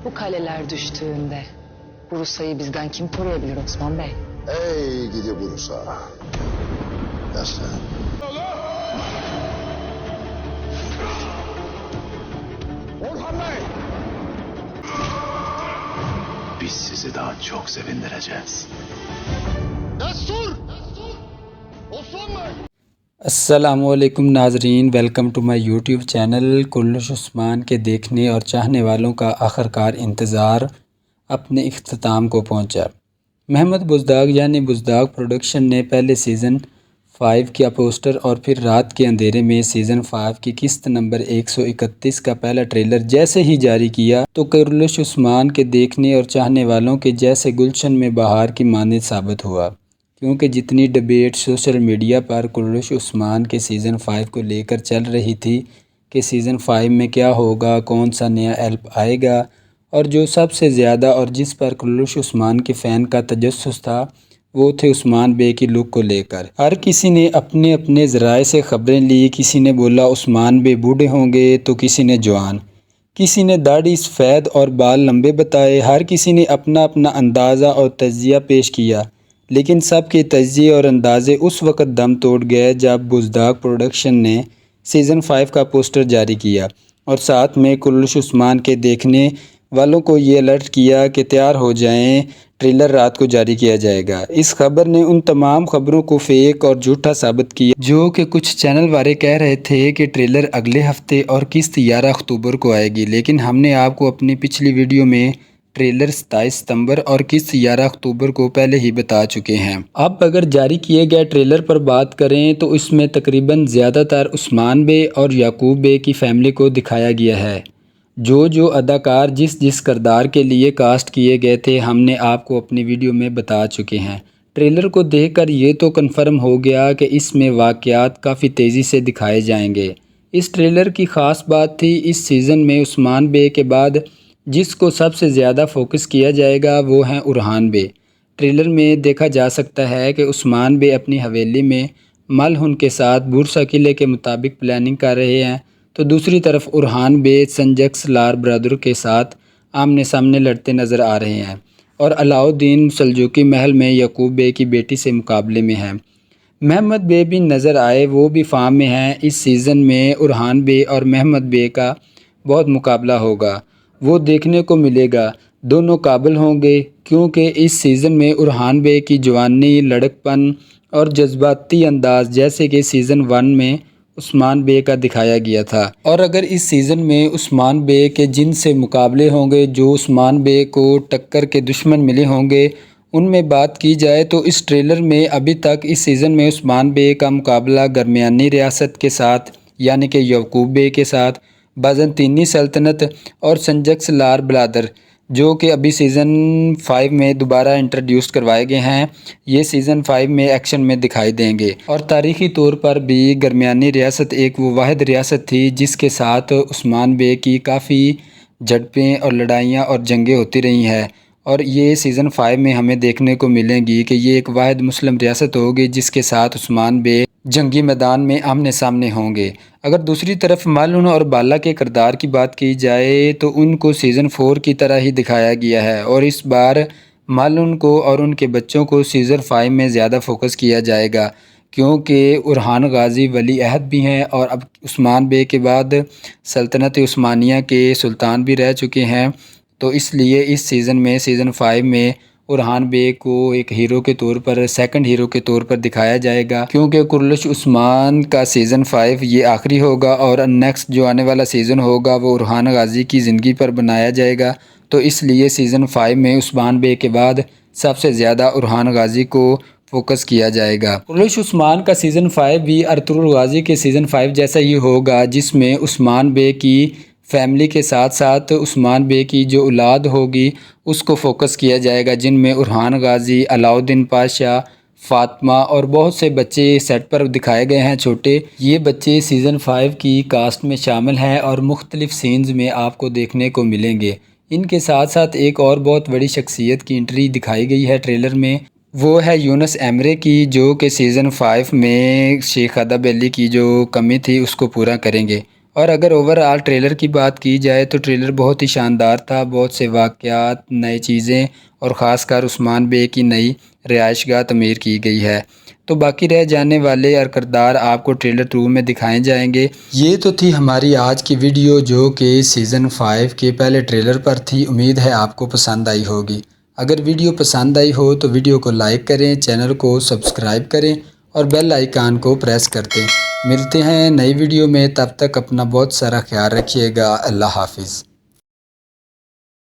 Bu kaleler düştüğünde Bursa'yı bizden kim koruyabilir Osman Bey? Ey gidi Bursa. Yaslan. Orhan Bey! Biz sizi daha çok sevindireceğiz. Destur! Osman Bey! अस्सलामुअलैकुम नाजरीन, welcome to my YouTube channel. Kurulus Osman के देखने और चाहने वालों का आखिरकार इंतज़ार अपने इख्तिताम को पहुंचा। महमद बुज़दाग यानी बुज़दाग प्रोडक्शन ने पहले सीज़न 5 का पोस्टर और फिर रात के अंधेरे में सीज़न 5 की किस्त नंबर 131 का पहला ट्रेलर जैसे ही जारी किया तो कुल्लुश उस्मान के देखने और चाहने वालों के जैसे गुलशन में बहार की मानद साबित हुआ, क्योंकि जितनी डिबेट सोशल मीडिया पर कुल्लुश उस्मान के सीज़न 5 को लेकर चल रही थी कि सीज़न 5 में क्या होगा, कौन सा नया एल्प आएगा, और जो सबसे ज़्यादा और जिस पर कुल्लुश उस्मान के फ़ैन का तजस्सुस था वो थे उस्मान बे की लुक को लेकर। हर किसी ने अपने अपने ज़राए से ख़बरें ली। किसी ने बोला उस्मान बे बूढ़े होंगे तो किसी ने जवान, किसी ने दाढ़ी सफ़ेद और बाल लंबे बताए। हर किसी ने अपना अपना अंदाज़ा और तज्ज़िया पेश किया, लेकिन सब के तज्ज़िये और अंदाज़े उस वक़्त दम तोड़ गए जब बुज़दाग प्रोडक्शन ने सीज़न 5 का पोस्टर जारी किया और साथ में कुल्लुश उस्मान के देखने वालों को ये अलर्ट किया कि तैयार हो जाएं, ट्रेलर रात को जारी किया जाएगा। इस खबर ने उन तमाम खबरों को फेक और झूठा साबित किया जो कि कुछ चैनल वाले कह रहे थे कि ट्रेलर अगले हफ्ते और किस्त 11 अक्टूबर को आएगी, लेकिन हमने आपको अपनी पिछली वीडियो में ट्रेलर 27 सितंबर और किस्त 11 अक्टूबर को पहले ही बता चुके हैं। अब अगर जारी किए गए ट्रेलर पर बात करें तो इसमें तकरीबन ज़्यादातर उस्मान बे और याकूब बे की फैमिली को दिखाया गया है। जो अदाकार जिस जिस किरदार के लिए कास्ट किए गए थे हमने आपको अपनी वीडियो में बता चुके हैं। ट्रेलर को देखकर ये तो कन्फर्म हो गया कि इसमें वाक़यात काफ़ी तेज़ी से दिखाए जाएंगे। इस ट्रेलर की ख़ास बात थी इस सीज़न में उस्मान बे के बाद जिसको सबसे ज़्यादा फोकस किया जाएगा वो हैं उरहान बे। ट्रेलर में देखा जा सकता है कि उस्मान बे अपनी हवेली में मलहुन के साथ बुरसा किले के मुताबिक प्लानिंग कर रहे हैं, तो दूसरी तरफ उरहान बे संजक्स लार ब्रदर के साथ आमने सामने लड़ते नज़र आ रहे हैं और अलाउद्दीन सल्जूकी महल में याकूब बे की बेटी से मुकाबले में हैं। महमद बे भी नज़र आए, वो भी फार्म में हैं। इस सीज़न में उरहान बे और महमद बे का बहुत मुकाबला होगा, वो देखने को मिलेगा। दोनों काबिल होंगे क्योंकि इस सीज़न में उरहान बे की जवानी, लड़कपन और जज्बाती अंदाज़ जैसे कि सीज़न 1 में उस्मान बे का दिखाया गया था। और अगर इस सीज़न में उस्मान बे के जिन से मुकाबले होंगे, जो उस्मान बे को टक्कर के दुश्मन मिले होंगे, उनमें बात की जाए तो इस ट्रेलर में अभी तक इस सीज़न में उस्मान बे का मुकाबला दरमियानी रियासत के साथ यानी कि याकूब बे के साथ, बाज़ंतीनी सल्तनत और संजक्स लार ब्रदर जो कि अभी सीज़न 5 में दोबारा इंट्रोड्यूस करवाए गए हैं, ये सीज़न 5 में एक्शन में दिखाई देंगे। और तारीख़ी तौर पर भी दरमियानी रियासत एक वो वाहिद रियासत थी जिसके साथ उस्मान बे की काफ़ी झड़पें और लड़ाइयाँ और जंगें होती रही हैं, और ये सीज़न 5 में हमें देखने को मिलेंगी कि ये एक वाहिद मुस्लिम रियासत होगी जिसके साथ उस्मान बे जंगी मैदान में आमने सामने होंगे। अगर दूसरी तरफ मलहुन और बाला के किरदार की बात की जाए तो उनको सीज़न 4 की तरह ही दिखाया गया है, और इस बार मलहुन को और उनके बच्चों को सीज़न 5 में ज़्यादा फोकस किया जाएगा, क्योंकि उरहान गाजी वली अहद भी हैं और अब उस्मान बे के बाद सल्तनत उस्मानिया के सुल्तान भी रह चुके हैं। तो इसलिए इस सीज़न में सीज़न 5 में उरहान बे को एक हीरो के तौर पर, सेकंड हीरो के तौर पर दिखाया जाएगा, क्योंकि कुल्लुश उस्मान का सीज़न 5 ये आखिरी होगा और नेक्स्ट जो आने वाला सीज़न होगा वो उरहान गाजी की ज़िंदगी पर बनाया जाएगा। तो इसलिए सीज़न 5 में उस्मान बे के बाद सबसे ज़्यादा उरहान गाजी को फोकस किया जाएगा। कुल्लुश उस्मान का सीज़न 5 भी अर्तुगरुल गाजी के सीज़न 5 जैसा ही होगा, जिसमें उस्मान बे की फैमिली के साथ साथ उस्मान बे की जो औलाद होगी उसको फोकस किया जाएगा, जिनमें उरहान गाजी, अलाउद्दीन पाशा, फातिमा और बहुत से बच्चे सेट पर दिखाए गए हैं छोटे। ये बच्चे सीज़न 5 की कास्ट में शामिल हैं और मुख्तलिफ सीन्स में आपको देखने को मिलेंगे। इनके साथ साथ एक और बहुत बड़ी शख्सियत की एंट्री दिखाई गई है ट्रेलर में, वो है यूनुस एमरे की, जो कि सीज़न 5 में शेख अदब अली की जो कमी थी उसको पूरा करेंगे। اور اگر اوور آل ٹریلر کی بات کی جائے تو ٹریلر بہت ہی شاندار تھا. بہت سے واقعات، نئی چیزیں اور خاص کر عثمان بے کی نئی رہائش گاہ تعمیر کی گئی ہے. تو باقی رہ جانے والے اور کردار آپ کو ٹریلر 2 میں دکھائے جائیں گے. یہ تو تھی ہماری آج کی ویڈیو جو کہ سیزن 5 کے پہلے ٹریلر پر تھی. امید ہے آپ کو پسند آئی ہوگی. اگر ویڈیو پسند آئی ہو تو ویڈیو کو لائک کریں، چینل کو سبسکرائب کریں اور بیل آئیکن کو پریس کر دیں. ملتے ہیں نئی ویڈیو میں، تب تک اپنا بہت سارا خیال رکھیے گا. اللہ حافظ.